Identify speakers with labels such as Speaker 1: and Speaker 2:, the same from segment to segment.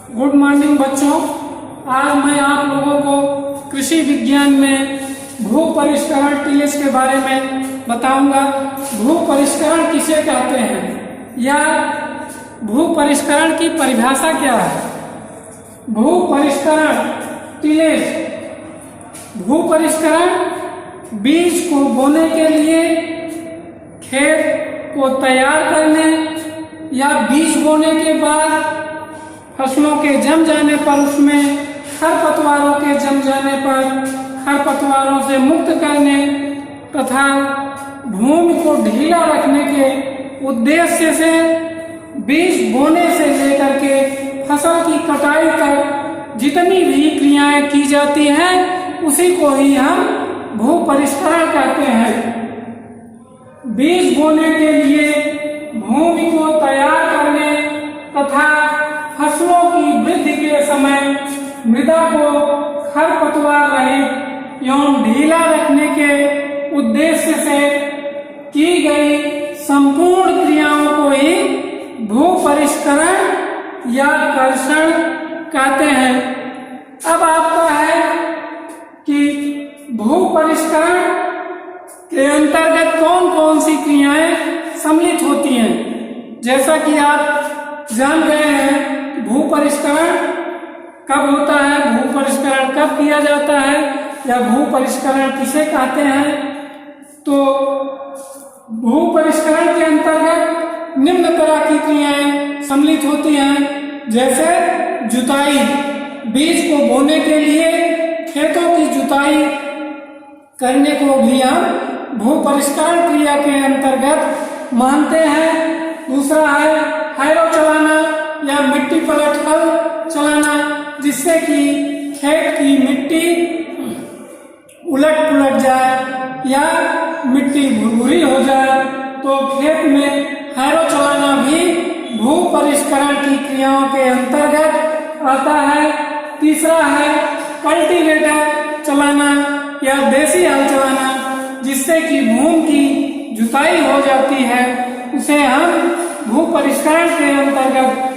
Speaker 1: Good morning बच्चों। आज मैं आप लोगों को कृषि विज्ञान में भू परिष्करण टिलेज के बारे में बताऊंगा। भू परिष्करण किसे कहते हैं या भू परिष्करण की परिभाषा क्या है। भू परिष्करण टिलेज, भू परिष्करण बीज को बोने के लिए खेत को तैयार करने या बीज बोने के बाद फसलों के जम जाने पर उसमें खरपतवारों के जम जाने पर खरपतवारों से मुक्त करने तथा भूमि को ढीला रखने के उद्देश्य से बीज बोने से लेकर के फसल की कटाई तक जितनी भी क्रियाएं की जाती हैं उसी को ही हम भू परिष्करण कहते हैं। बीज बोने के लिए भूमि को तैयार करने तथा फसलों की वृद्धि के समय मृदा को खरपतवार रहित एवं ढीला रखने के उद्देश्य से की गई संपूर्ण क्रियाओं को ही भू परिष्करण या कर्षण कहते हैं। अब आपका है कि भू परिष्करण के अंतर्गत कौन कौन सी क्रियाएं सम्मिलित होती हैं। जैसा कि आप जान गए हैं भू परिष्करण कब होता है, भू परिष्करण कब किया जाता है या भू परिष्करण किसे कहते हैं। तो भू परिष्करण के अंतर्गत निम्न तरह की क्रियाएं सम्मिलित होती हैं, जैसे जुताई। बीज को बोने के लिए खेतों की जुताई करने को भी हम भू परिष्करण क्रिया के अंतर्गत मानते हैं। दूसरा है हैरो चलाना या मिट्टी पलट हल चलाना, जिससे कि खेत की मिट्टी उलट पुलट जाए या मिट्टी भुरभुरी हो जाए तो खेत में हैरो चलाना भी भू परिष्करण की क्रियाओं के अंतर्गत आता है। तीसरा है कल्टीवेटर चलाना या देसी हल चलाना, जिससे कि भूमि की जुताई हो जाती है, उसे हम भू परिष्करण के अंतर्गत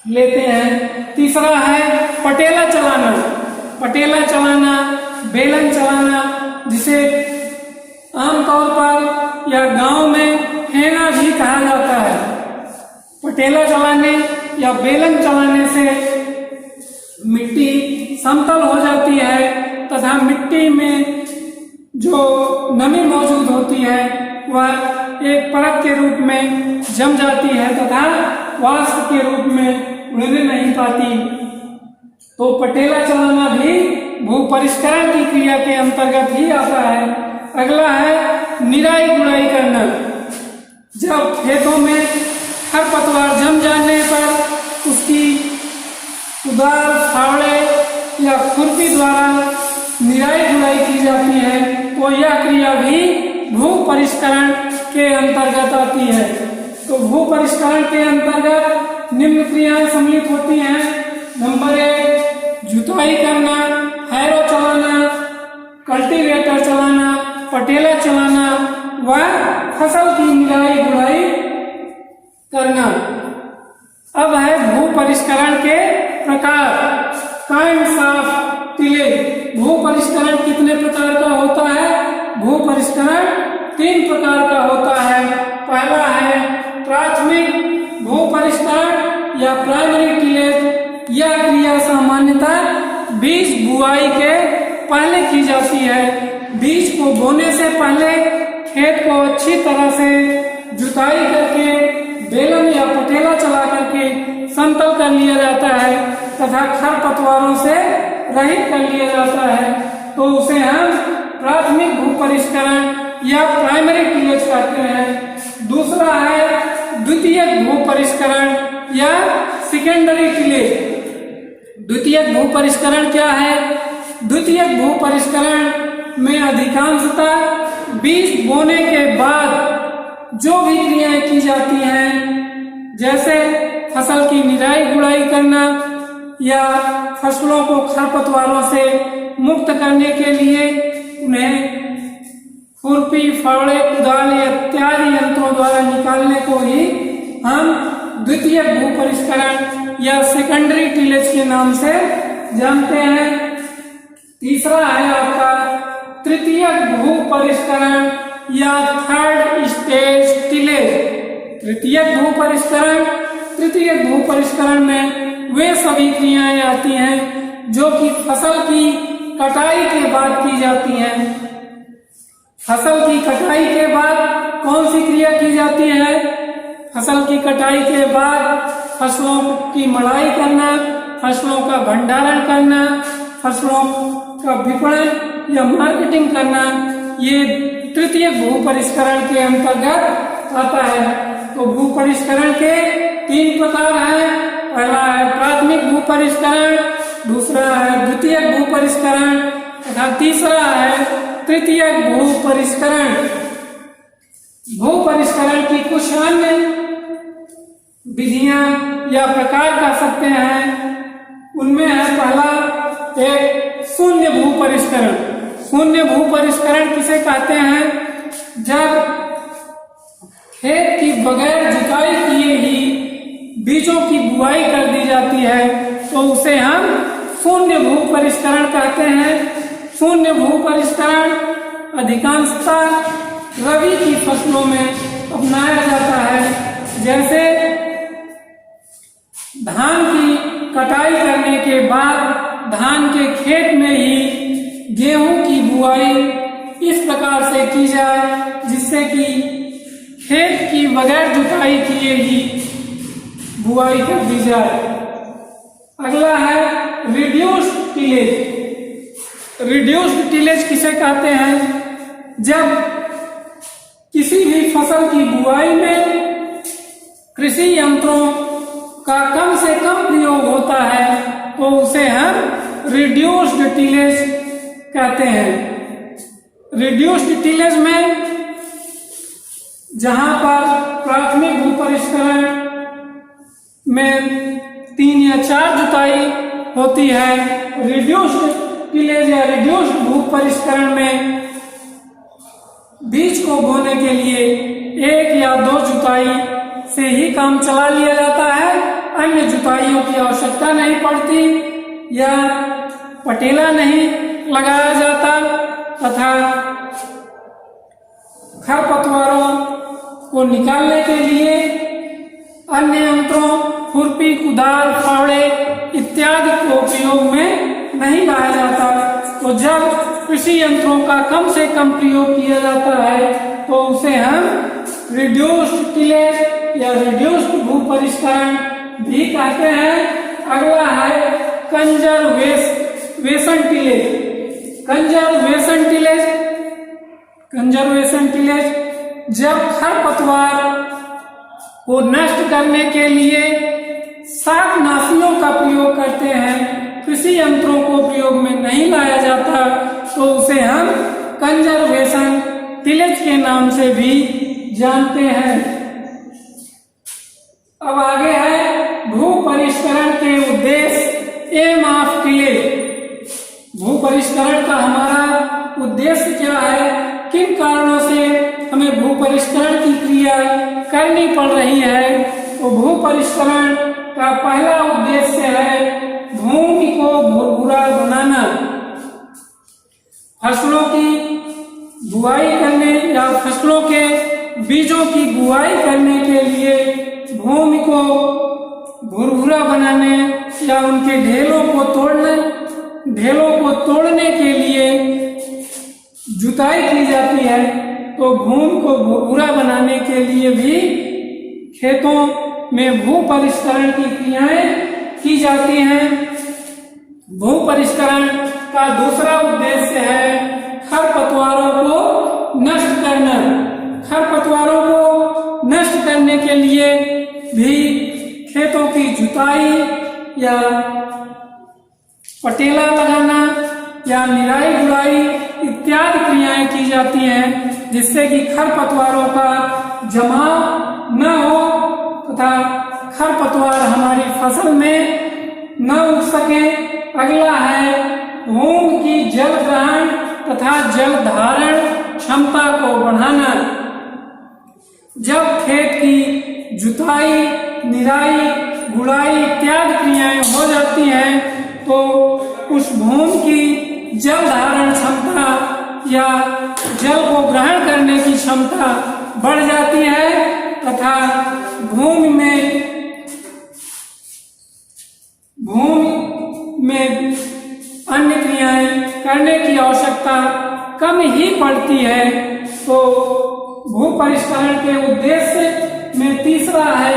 Speaker 1: लेते हैं। तीसरा है पटेला चलाना। पटेला चलाना, बेलन चलाना, जिसे आमतौर पर या गांव में हेंगा भी कहा जाता है। पटेला चलाने या बेलन चलाने से मिट्टी समतल हो जाती है तथा मिट्टी में जो नमी मौजूद होती है वह एक परत के रूप में जम जाती है तथा वाष्प के रूप में उड़ने नहीं पाती। तो पटेला चलाना भी भू परिष्करण की क्रिया के अंतर्गत ही आता है। अगला है निराई गुड़ाई करना। जब खेतों में खरपतवार जम जाने पर उसकी कुदाल, फावड़े या खुरपी द्वारा निराई गुड़ाई की जाती है, तो यह क्रिया भी भू परिष्करण के अंतर्गत आती है। तो भू परिष्करण के अंतर्गत निम्न क्रियाएं सम्मिलित होती हैं। नंबर 1 जुताई करना, हैरो चलाना, कल्टीवेटर चलाना, पटेला चलाना व फसल की निराई गुड़ाई करना। अब है भू परिष्करण के प्रकार। Kinds of tillage. भू परिष्करण कितने प्रकार का होता है? भू परिष्करण 3 प्रकार का होता है। पहला है प्राथमिक भू परिष्करण या प्राइमरी टिलेज। यह क्रिया सामान्यतः बीज बुआई के पहले की जाती है। बीज को बोने से पहले खेत को अच्छी तरह से जुताई करके बेलन या पटेला चला करके समतल कर लिया जाता है तथा खरपतवारों से रहित कर लिया जाता है, तो उसे हम प्राथमिक भू परिष्करण या प्राइमरी टिलेज कहते हैं। दूसरा है द्वितीयक भू परिष्करण या सेकेंडरी टिलेज। द्वितीयक भू परिष्करण क्या है? द्वितीयक भू परिष्करण में अधिकांशतः बीज बोने के बाद जो भी क्रियाएं की जाती हैं, जैसे फसल की निराई गुड़ाई करना या फसलों को खरपतवारों से मुक्त करने के लिए उन्हें खुरपी, फावड़े, कुदाल इत्यादि यंत्रों द्वारा निकालने को ही हम द्वितीयक भू परिष्करण या सेकेंडरी टिलेज के नाम से जानते हैं। तीसरा है आपका तृतीयक भू परिष्करण या थर्ड स्टेज टिलेज। तृतीयक भू परिष्करण, तृतीयक भू परिष्करण में वे सभी क्रियाएं आती हैं जो कि फसल की कटाई के बाद की जाती हैं। फसल की कटाई के बाद कौन सी क्रिया की जाती है? फसल की कटाई के बाद फसलों की मड़ाई करना, फसलों का भंडारण करना, फसलों का विपणन या मार्केटिंग करना, ये तृतीय भू परिष्करण के अंतर्गत आता है। तो भू परिष्करण के 3 प्रकार हैं। पहला है प्राथमिक भू परिष्करण, दूसरा है द्वितीयक भू परिष्करण तथा तीसरा है तृतीयक भू परिष्करण। भू परिष्करण की कुछ अन्य विधियां या प्रकार कह सकते हैं। उनमें है पहला एक शून्य भू परिष्करण। शून्य भू परिष्करण किसे कहते हैं? जब खेत की बगैर जुताई किए ही बीजों की बुआई कर दी जाती है तो उसे हम शून्य भू परिष्करण कहते हैं। शून्य भू परिष्करण अधिकांशतः रबी की फसलों में अपनाया जाता है। जैसे धान की कटाई करने के बाद धान के खेत में ही गेहूं की बुआई इस प्रकार से की जाए जिससे कि खेत की बगैर जुताई किए ही बुआई कर दी जाए। अगला है रिड्यूस्ड टिलेज। रिड्यूस्ड टिलेज किसे कहते हैं? जब किसी भी फसल की बुआई में कृषि यंत्रों का कम से कम प्रयोग होता है तो उसे हम रिड्यूस्ड टिलेज कहते हैं। रिड्यूस्ड टिलेज में जहां पर प्राथमिक भू परिष्करण में 3 या 4 जुताई होती है, रिड्यूस्ड टिलेज या रिड्यूस्ड भू परिष्करण में बीज को बोने के लिए 1 या 2 जुताई से ही काम चला लिया जाता है। अन्य जुताइयों की आवश्यकता नहीं पड़ती या पटेला नहीं लगाया जाता तथा खरपतवारों को निकालने के लिए अन्य यंत्रों खुरपी, कुदाल, फावड़े इत्यादि को उपयोग में नहीं लाया जाता। तो जब कृषि यंत्रों का कम से कम प्रयोग किया जाता है तो उसे हम रिड्यूस्ड टिलेज या रिड्यूस्ड भू परिष्करण भी कहते हैं। अगला है कंजर्वेशन टिलेज। कंजर्वेशन टिलेज जब खरपतवार को नष्ट करने के लिए शाकनाशियों का प्रयोग करते हैं, कृषि यंत्रों को प्रयोग में नहीं लाया जाता तो उसे हम कंजर्वेशन टिलेज के नाम से भी जानते हैं। अब आगे है भू परिष्करण के उद्देश्य एम ऑफ टिलेज। भू परिष्करण का हमारा उद्देश्य क्या है? किन कारणों से हमें भू परिष्करण की क्रिया करनी पड़ रही है? तो भू परिष्करण का पहला उद्देश्य है भूमि को भुरभुरा बनाना। फसलों की बुआई करने या फसलों के बीजों की बुआई करने के लिए भूमि को भुरभुरा बनाने या उनके ढेलों को तोड़ने के लिए जुताई की जाती है। तो भूमि को भुरभुरा बनाने के लिए भी खेतों में भू परिष्करण की क्रियाएं की जाती हैं। भू परिष्करण का दूसरा उद्देश्य है खरपतवारों को नष्ट करना। खरपतवारों को नष्ट करने के लिए भी खेतों की जुताई या पटेला लगाना या निराई गुड़ाई इत्यादि क्रियाएं की जाती हैं जिससे कि खरपतवारों का जमाव न हो तथा खरपतवार हमारी फसल में न उग सके। अगला है भूमि की जल ग्रहण तथा जल धारण क्षमता को बढ़ाना। जब खेत की जुताई, निराई, गुड़ाई इत्यादि क्रियाएं हो जाती हैं तो उस भूमि की जल धारण क्षमता या जल को ग्रहण करने की क्षमता बढ़ जाती है तथा भूमि में अन्य क्रियाएं करने की आवश्यकता कम ही पड़ती है। तो भू परिष्करण के उद्देश्य में तीसरा है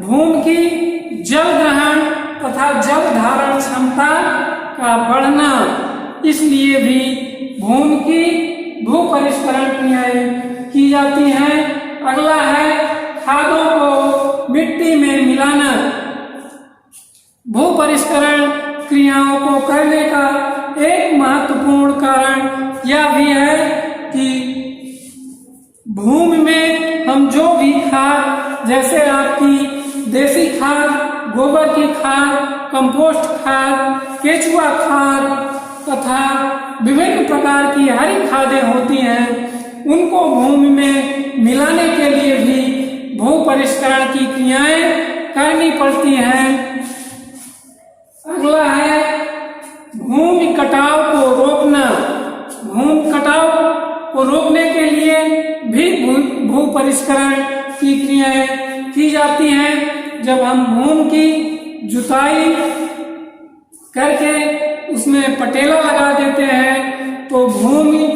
Speaker 1: भूमि की जल ग्रहण तथा जल धारण क्षमता का बढ़ना। इसलिए भी भूमि की भू परिष्करण क्रियाएं की जाती हैं। अगला है खादों को मिट्टी में मिलाना। भू परिष्करण क्रियाओं को करने का एक महत्वपूर्ण कारण यह भी है कि भूमि में हम जो भी खाद जैसे आपकी देसी खाद, गोबर की खाद, कंपोस्ट खाद, केचुआ खाद तथा विभिन्न प्रकार की हरी खादें होती हैं उनको भूमि में मिलाने के लिए भी भू परिष्करण की क्रियाएं करनी पड़ती हैं। अगला है भूमि कटाव को रोकना। भूमि कटाव को रोकने के लिए भी भू परिष्करण की क्रियाएं की जाती हैं। जब हम भूमि की जुताई करके उसमें पटेला लगा देते हैं तो भूमि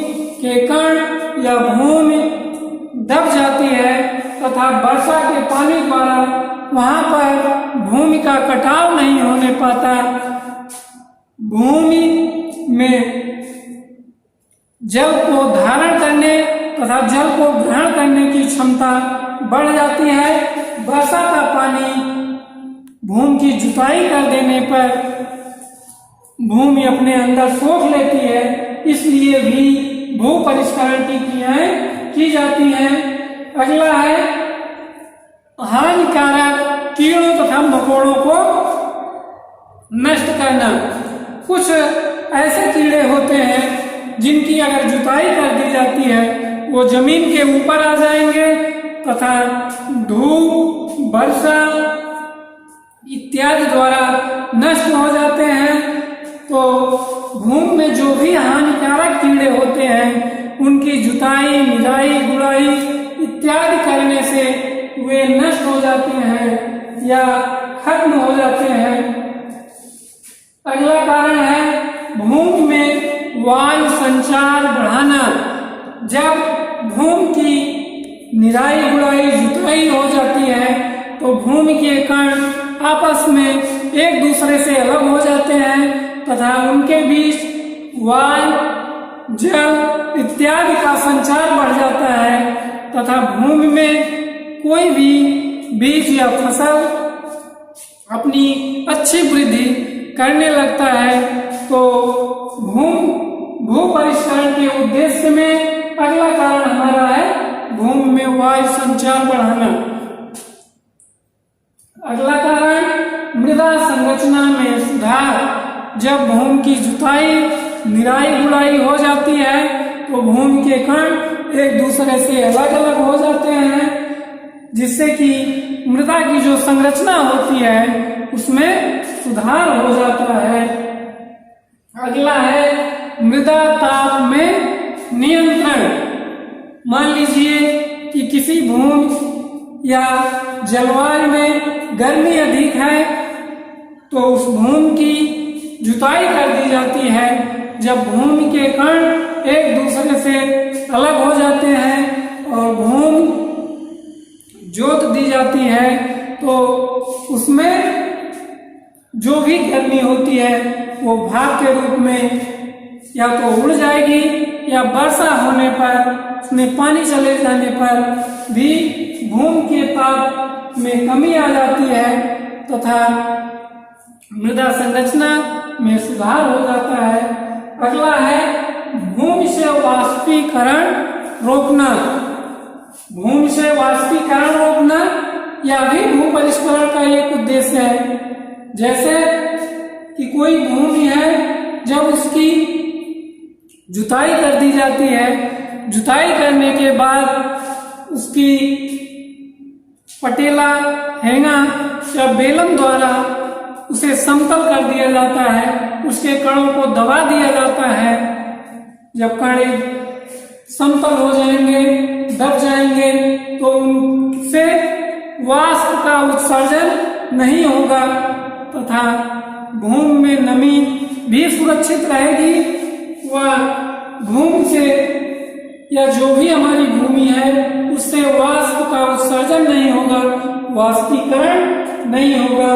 Speaker 1: के कण या भूमि दब जाती है तथा वर्षा के पानी द्वारा वहां पर भूमि का कटाव नहीं होने पाता। भूमि में जल को धारण करने तथा जल को ग्रहण करने की क्षमता बढ़ जाती है। वर्षा का पानी भूमि की जुताई कर देने पर भूमि अपने अंदर सोख लेती है। इसलिए भी भू परिष्करण की क्रियाएं की जाती हैं। अगला है हानिकारक कीड़ों तथा मकोड़ों को नष्ट करना। कुछ ऐसे कीड़े होते हैं जिनकी अगर जुताई कर दी जाती है वो जमीन के ऊपर आ जाएंगे तथा धूप, वर्षा इत्यादि द्वारा नष्ट हो जाते हैं। तो भूमि में जो भी हानिकारक कीड़े होते हैं उनकी जुताई, निराई, गुड़ाई इत्यादि करने से वे नष्ट हो जाते हैं या खत्म हो जाते हैं। अगला कारण है भूमि में वायु संचार बढ़ाना। जब भूमि की निराई, गुड़ाई, जुताई हो जाती है तो भूमि के कण आपस में एक दूसरे से अलग हो जाते हैं तथा उनके बीच वायु, जल इत्यादि का संचार बढ़ जाता है तथा भूमि में कोई भी बीज या फसल अपनी अच्छी वृद्धि करने लगता है। तो भू परिष्करण के उद्देश्य में अगला कारण हमारा है भूमि में वायु संचार बढ़ाना। अगला कारण मृदा संरचना में सुधार। जब भूमि की जुताई, निराई, गुड़ाई हो जाती है तो भूमि के कण एक दूसरे से अलग अलग हो जाते हैं जिससे कि मृदा की जो संरचना होती है उसमें सुधार हो जाता है। अगला है मृदा ताप में नियंत्रण। मान लीजिए कि किसी भूमि या जलवायु में गर्मी अधिक है तो उस भूमि की जुताई कर दी जाती है। जब भूमि के कण एक दूसरे से अलग हो जाते हैं और भूमि जोत दी जाती है तो उसमें जो भी गर्मी होती है वो भाप के रूप में या तो उड़ जाएगी या वर्षा होने पर उसमें पानी चले जाने पर भी भूमि के ताप में कमी आ जाती है तथा मृदा संरचना में सुधार हो जाता है। अगला है भूमि से वाष्पीकरण रोकना। भूमि से वाष्पीकरण रोकना यह भी भू परिष्करण का एक उद्देश्य है। जैसे कि कोई भूमि है, जब उसकी जुताई कर दी जाती है, जुताई करने के बाद उसकी पटेला, हेंगा या बेलन द्वारा उसे समतल कर दिया जाता है, उसके कणों को दबा दिया जाता है। जब कण समतल हो जाएंगे, दब जाएंगे, तो उनसे वाष्प का उत्सर्जन नहीं होगा तथा भूमि में नमी भी सुरक्षित रहेगी। वह भूमि से या जो भी हमारी भूमि है उससे वाष्प का उत्सर्जन नहीं होगा, वाष्पीकरण नहीं होगा।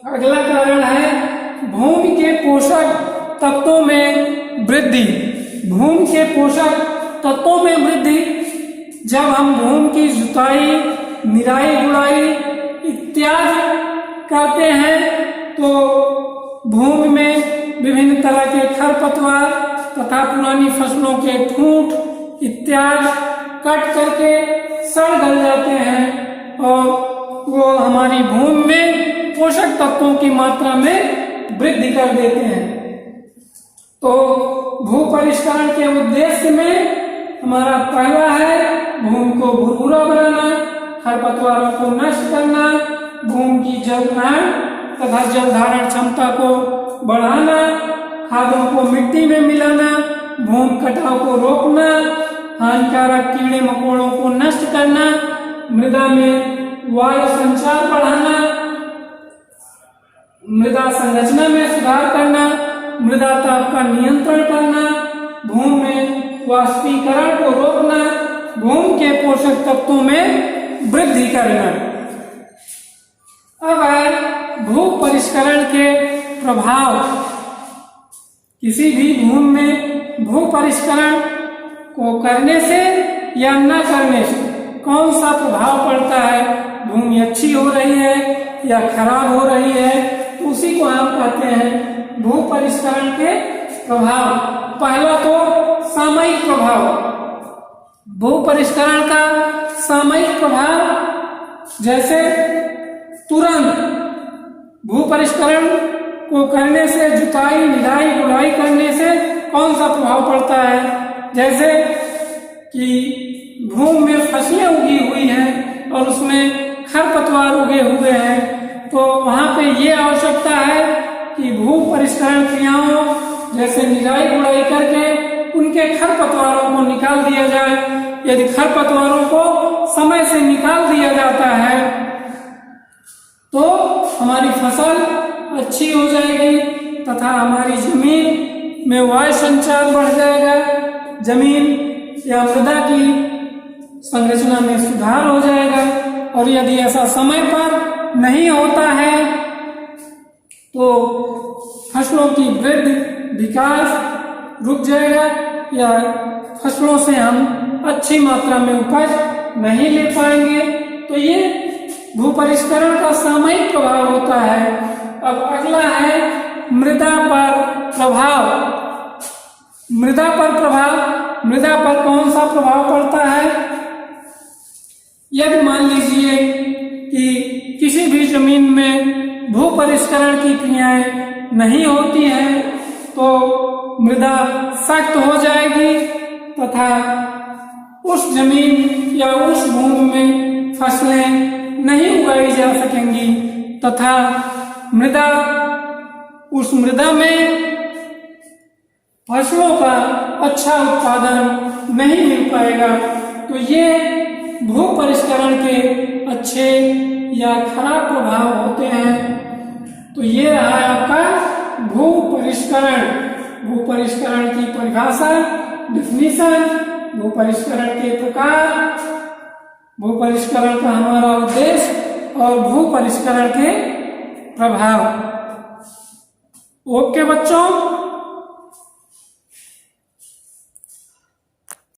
Speaker 1: अगला कारण है भूमि के पोषक तत्वों में वृद्धि। भूमि के पोषक तत्वों में वृद्धि, जब हम भूमि की जुताई, निराई गुड़ाई इत्यादि करते हैं तो भूमि में विभिन्न तरह के खरपतवार तथा पुरानी फसलों के ठूंठ इत्यादि कट करके सड़ गल जाते हैं और वो हमारी भूमि में पोषक तत्वों की मात्रा में वृद्धि कर देते हैं। तो भू परिष्करण के उद्देश्य में हमारा पहला है भूमि को भुरभुरा बनाना, खरपतवारों को नष्ट करना, भूमि की जलधारण तथा जलधारण क्षमता को बढ़ाना, खादों को मिट्टी में मिलाना, भूमि कटाव को रोकना, हानिकारक कीड़े मकोड़ों को नष्ट करना, मृदा में वायु संचार बढ़ाना, मृदा संरचना में सुधार करना, मृदा ताप का नियंत्रण करना, भूमि में वाष्पीकरण को रोकना, भूमि के पोषक तत्वों में वृद्धि करना। अब है भू परिष्करण के प्रभाव। किसी भी भूमि में भू परिष्करण को करने से या न करने से कौन सा प्रभाव पड़ता है, भूमि अच्छी हो रही है या खराब हो रही है, उसी को हम कहते हैं भू परिष्करण के प्रभाव। पहला तो सामयिक प्रभाव। भू परिष्करण का सामयिक प्रभाव, जैसे तुरंत भू परिष्करण को करने से, जुताई, निराई गुड़ाई करने से कौन सा प्रभाव पड़ता है, जैसे कि भूमि में फसलें उगी हुई हैं और उसमें खरपतवार उगे हुए हैं, तो वहां पे ये आवश्यकता है कि भू परिष्करण क्रियाओं जैसे निराई गुड़ाई करके उनके खरपतवारों को निकाल दिया जाए। यदि खरपतवारों को समय से निकाल दिया जाता है तो हमारी फसल अच्छी हो जाएगी तथा हमारी जमीन में वायु संचार बढ़ जाएगा, जमीन या मृदा की संरचना में सुधार हो जाएगा। और यदि ऐसा समय पर नहीं होता है तो फसलों की वृद्धि, विकास रुक जाएगा या फसलों से हम अच्छी मात्रा में उपज नहीं ले पाएंगे। तो ये भू परिष्करण का सामयिक प्रभाव होता है। अब अगला है मृदा पर प्रभाव। मृदा पर प्रभाव, मृदा पर कौन सा प्रभाव पड़ता है? यदि मान लीजिए कि किसी भी जमीन में भू परिष्करण की क्रियाएं नहीं होती हैं तो मृदा सख्त हो जाएगी तथा उस जमीन या उस भूमि में फसलें नहीं उगाई जा सकेंगी तथा उस मृदा में फसलों का अच्छा उत्पादन नहीं मिल पाएगा। तो ये भू परिष्करण के अच्छे या खराब प्रभाव होते हैं। तो ये रहा आपका भू परिष्करण। भू परिष्करण की परिभाषा, डिफिनीशन, भू परिष्करण के प्रकार, भू परिष्करण का हमारा उद्देश्य और भू परिष्करण के प्रभाव। ओके बच्चों।